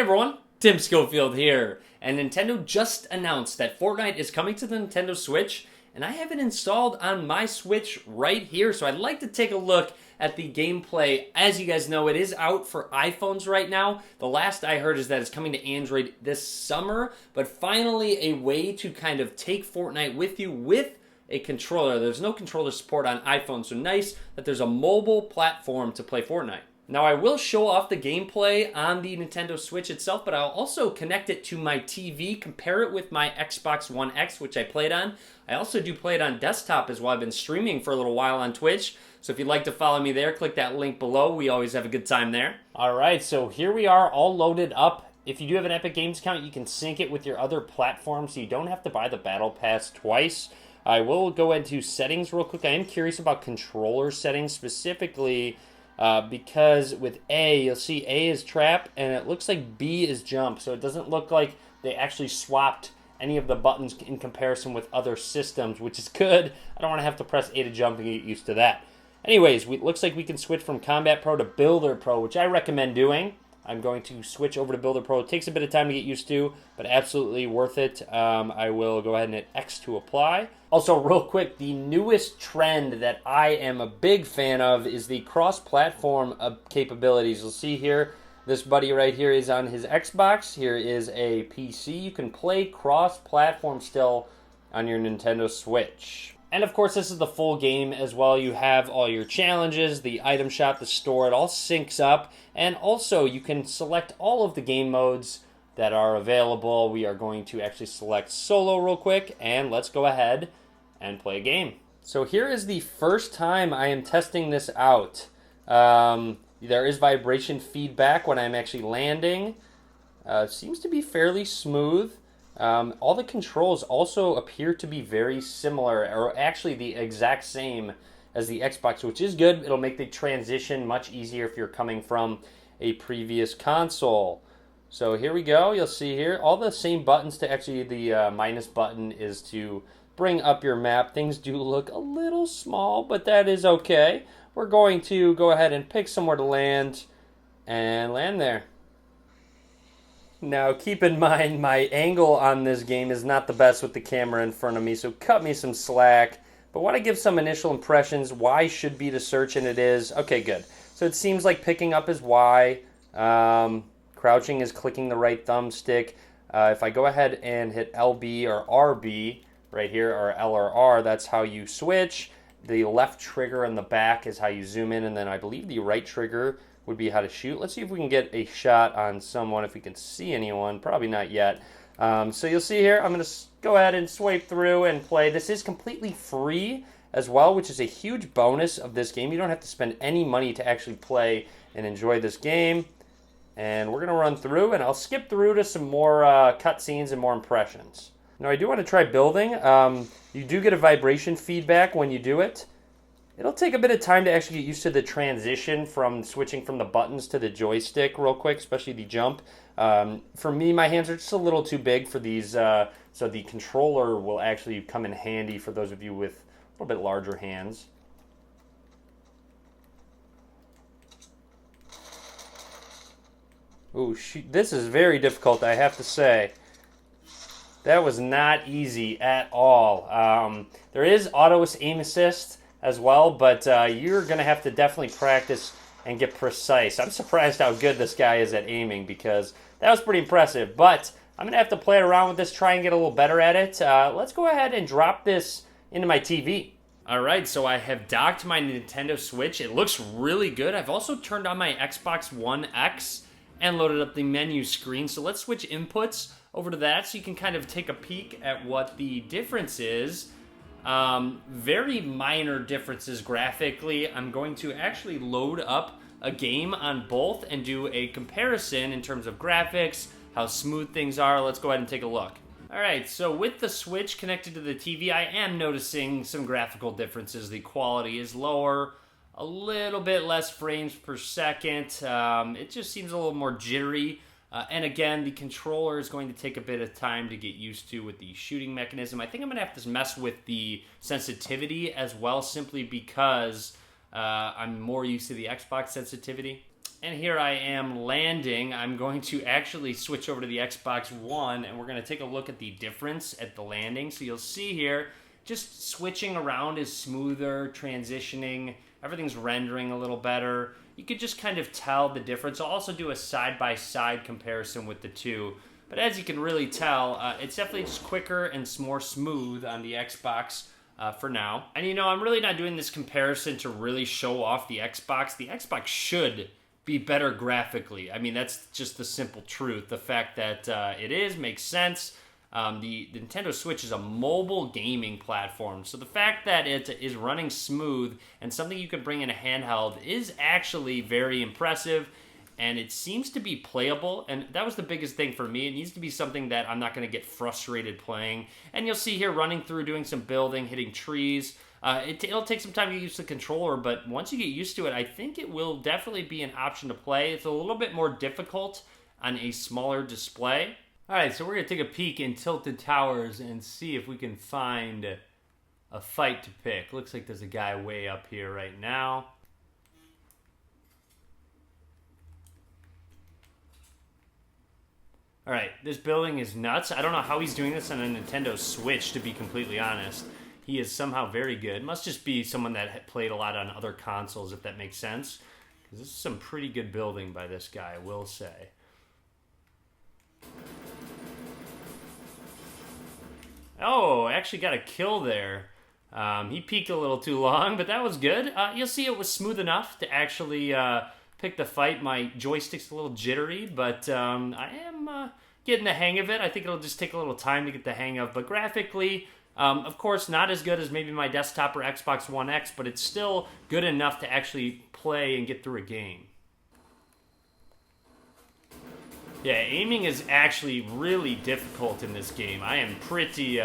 Hey everyone, Tim Schofield here, and Nintendo just announced that Fortnite is coming to the Nintendo Switch, and I have it installed on my Switch right here, so I'd like to take a look at the gameplay. As you guys know, it is out for iPhones right now. The last I heard is that it's coming to Android this summer, but finally a way to kind of take Fortnite with you with a controller. There's no controller support on iPhone, so nice that there's a mobile platform to play Fortnite. Now, I will show off the gameplay on the Nintendo Switch itself, but I'll also connect it to my TV, compare it with my Xbox One X, which I played on. I also do play it on desktop as well. I've been streaming for a little while on Twitch, so if you'd like to follow me there, click that link below. We always have a good time there. All right, so here we are all loaded up. If you do have an Epic Games account, you can sync it with your other platforms, so you don't have to buy the Battle Pass twice. I will go into settings real quick. I am curious about controller settings specifically, because with A, you'll see A is trap, and it looks like B is jump. So it doesn't look like they actually swapped any of the buttons in comparison with other systems, which is good. I don't want to have to press A to jump and get used to that. Anyways, it looks like we can switch from Combat Pro to Builder Pro, which I recommend doing. I'm going to switch over to Builder Pro. It takes a bit of time to get used to, but absolutely worth it. I will go ahead and hit X to apply. Also, real quick, the newest trend that I am a big fan of is the cross-platform capabilities. You'll see here, this buddy right here is on his Xbox. Here is a PC. You can play cross-platform still on your Nintendo Switch. And of course, this is the full game as well. You have all your challenges, the item shop, the store. It all syncs up. And also, you can select all of the game modes that are available. We are going to actually select solo real quick, and let's go ahead and play a game. So here is the first time I am testing this out. There is vibration feedback when I'm actually landing. Seems to be fairly smooth. All the controls also appear to be very similar, or actually the exact same as the Xbox, which is good. It'll make the transition much easier if you're coming from a previous console. So here we go. You'll see here all the same buttons. To actually, the minus button is to bring up your map. Things do look a little small, but that is okay. We're going to go ahead and pick somewhere to land and land there. Now, keep in mind, my angle on this game is not the best with the camera in front of me, so cut me some slack. But want to give some initial impressions. Y should be the search, and it is. Okay, good. So it seems like picking up is Y. Crouching is clicking the right thumbstick. If I go ahead and hit LB or RB right here, or L or R, that's how you switch. The left trigger in the back is how you zoom in, and then I believe the right trigger would be how to shoot. Let's see if we can get a shot on someone, if we can see anyone. Probably not yet. So you'll see here, I'm going to go ahead and swipe through and play. This is completely free as well, which is a huge bonus of this game. You don't have to spend any money to actually play and enjoy this game. And we're going to run through, and I'll skip through to some more cutscenes and more impressions. Now, I do want to try building. You do get a vibration feedback when you do it. It'll take a bit of time to actually get used to the transition from switching from the buttons to the joystick real quick, especially the jump. For me, my hands are just a little too big for these, so the controller will actually come in handy for those of you with a little bit larger hands. Ooh, this is very difficult, I have to say. That was not easy at all. There is auto aim assist as well, but you're going to have to definitely practice and get precise. I'm surprised how good this guy is at aiming, because that was pretty impressive. But I'm going to have to play around with this, try and get a little better at it. Let's go ahead and drop this into my TV. All right, so I have docked my Nintendo Switch. It looks really good. I've also turned on my Xbox One X and loaded up the menu screen. So let's switch inputs over to that so you can kind of take a peek at what the difference is. Very minor differences graphically. I'm going to actually load up a game on both and do a comparison in terms of graphics, how smooth things are. Let's go ahead and take a look. Alright, so with the Switch connected to the TV, I am noticing some graphical differences. The quality is lower, a little bit less frames per second. It just seems a little more jittery. And again, the controller is going to take a bit of time to get used to with the shooting mechanism. I think I'm going to have to mess with the sensitivity as well, simply because I'm more used to the Xbox sensitivity. And here I am landing. I'm going to actually switch over to the Xbox One, and we're going to take a look at the difference at the landing. So you'll see here, just switching around is smoother, transitioning, everything's rendering a little better. You could just kind of tell the difference. I'll also do a side-by-side comparison with the two. But as you can really tell, it's definitely just quicker and more smooth on the Xbox for now. And you know, I'm really not doing this comparison to really show off the Xbox. The Xbox should be better graphically. I mean, that's just the simple truth. The fact that it is makes sense. The Nintendo Switch is a mobile gaming platform, so the fact that it is running smooth and something you can bring in a handheld is actually very impressive, and it seems to be playable, and that was the biggest thing for me. It needs to be something that I'm not going to get frustrated playing, and you'll see here running through, doing some building, hitting trees. It'll take some time to get used to the controller, but once you get used to it, I think it will definitely be an option to play. It's a little bit more difficult on a smaller display. Alright, so we're going to take a peek in Tilted Towers and see if we can find a fight to pick. Looks like there's a guy way up here right now. Alright, this building is nuts. I don't know how he's doing this on a Nintendo Switch, to be completely honest. He is somehow very good. Must just be someone that played a lot on other consoles, if that makes sense. Because this is some pretty good building by this guy, I will say. Oh, actually got a kill there. He peeked a little too long, but that was good. You'll see it was smooth enough to actually pick the fight. My joystick's a little jittery, but I am getting the hang of it. I think it'll just take a little time to get the hang of. But graphically, of course, not as good as maybe my desktop or Xbox One X, but it's still good enough to actually play and get through a game. Yeah, aiming is actually really difficult in this game. I am pretty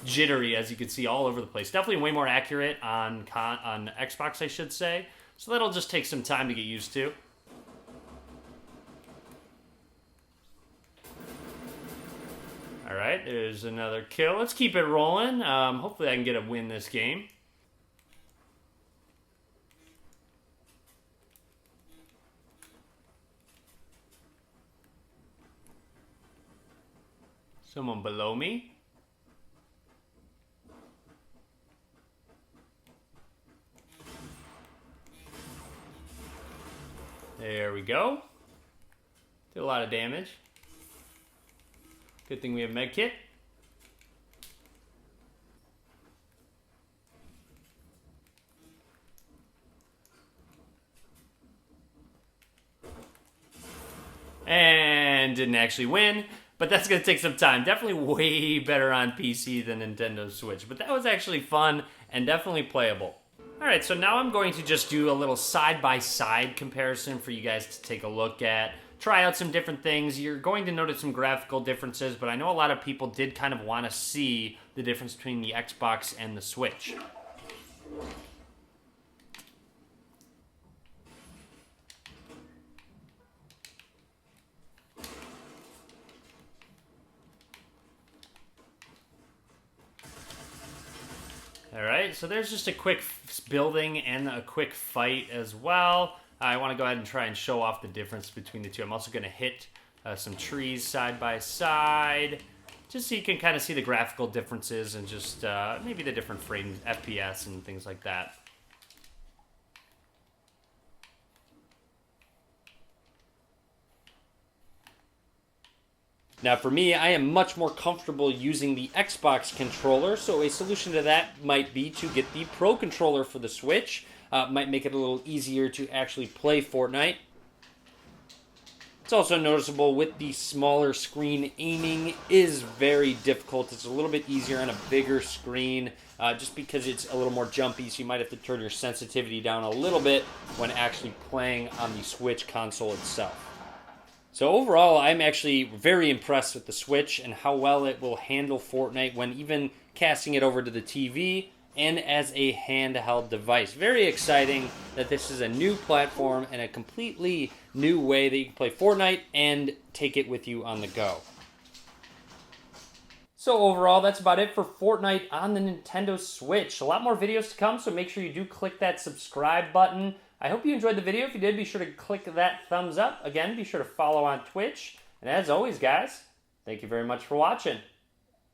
jittery, as you can see, all over the place. Definitely way more accurate on Xbox, I should say. So that'll just take some time to get used to. Alright, there's another kill. Let's keep it rolling. Hopefully I can get a win this game. Someone below me. There we go. Did a lot of damage. Good thing we have medkit. And didn't actually win. But that's going to take some time. Definitely way better on PC than Nintendo Switch. But that was actually fun and definitely playable. Alright, so now I'm going to just do a little side-by-side comparison for you guys to take a look at. Try out some different things. You're going to notice some graphical differences, but I know a lot of people did kind of want to see the difference between the Xbox and the Switch. Alright, so there's just a quick building and a quick fight as well. I want to go ahead and try and show off the difference between the two. I'm also going to hit some trees side by side, just so you can kind of see the graphical differences and just maybe the different frames, FPS and things like that. Now for me, I am much more comfortable using the Xbox controller, so a solution to that might be to get the Pro controller for the Switch. Might make it a little easier to actually play Fortnite. It's also noticeable with the smaller screen, aiming is very difficult. It's a little bit easier on a bigger screen, just because it's a little more jumpy, so you might have to turn your sensitivity down a little bit when actually playing on the Switch console itself. So overall, I'm actually very impressed with the Switch and how well it will handle Fortnite when even casting it over to the TV and as a handheld device. Very exciting that this is a new platform and a completely new way that you can play Fortnite and take it with you on the go. So overall, that's about it for Fortnite on the Nintendo Switch. A lot more videos to come, so make sure you do click that subscribe button. I hope you enjoyed the video. If you did, be sure to click that thumbs up. Again, be sure to follow on Twitch. And as always, guys, thank you very much for watching.